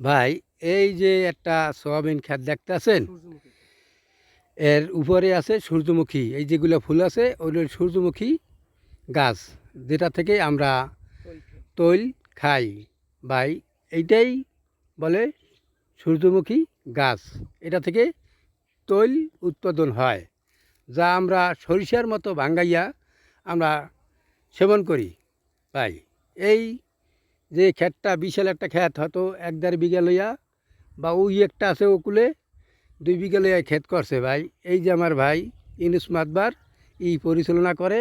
ভাই, এই যে একটা সয়াবিন ক্ষেত দেখতেছেন, সূর্যমুখী। এর উপরে আছে সূর্যমুখী। এই যেগুলো ফুল আছে ওগুলো সূর্যমুখী গাছ, যেটা থেকে আমরা তৈল খাই। তৈল খাই। ভাই, এইটাই বলে সূর্যমুখী গাছ। এটা থেকে তৈল উৎপাদন হয়, যা আমরা সরিষার মতো ভাঙ্গাইয়া আমরা সেবন করি। ভাই, এই যে ক্ষেতটা বিশাল একটা ক্ষেত, হয়তো ১-১.৫ বিঘা লইয়া, বা ওই একটা আছে ওকুলে ২ বিঘা লইয়া ক্ষেত করছে। ভাই, এই যে আমার ভাই ইউনুস মাতবার পরিচালনা করে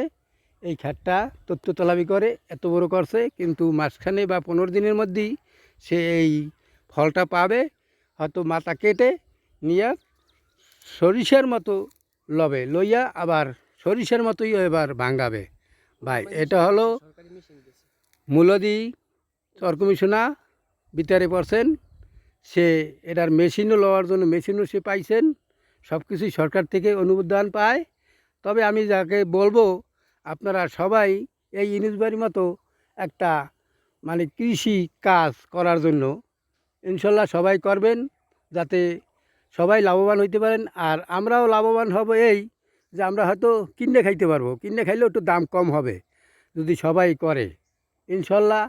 এই ক্ষেতটা, তথ্য তলাবি করে এত বড় করছে, কিন্তু মাঝখানে বা ১৫ দিনের মধ্যেই সে এই ফলটা পাবে। হয়তো মাথা কেটে নিয়ে সরিষার মতো লবে, লইয়া আবার সরিষার মতোই এবার ভাঙ্গাবে। ভাই, আমার এটা মেশিন হলো দিছে, সরকারি মেশিন দিছে। মূলদি চরকমিশনা বিচারে পড়ছেন। সে এটার মেশিনও লওয়ার জন্য মেশিনও সে পাইছেন। সব কিছুই সরকার থেকে অনুদান পায়। তবে আমি যাকে বলবো, আপনারা সবাই এই ইউনুসবাড়ির মতো একটা মানে কৃষি কাজ করার জন্য ইনশাল্লাহ সবাই করবেন, যাতে সবাই লাভবান হইতে পারেন। আর আমরাও লাভবান হব, এই যে আমরা হয়তো কিনে খাইতে পারবো, কিনে খাইলেও একটু দাম কম হবে যদি সবাই করে। ইনশাল্লাহ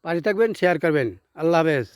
পাশে থাকবেন, শেয়ার করবেন। আল্লাহ হাফেজ।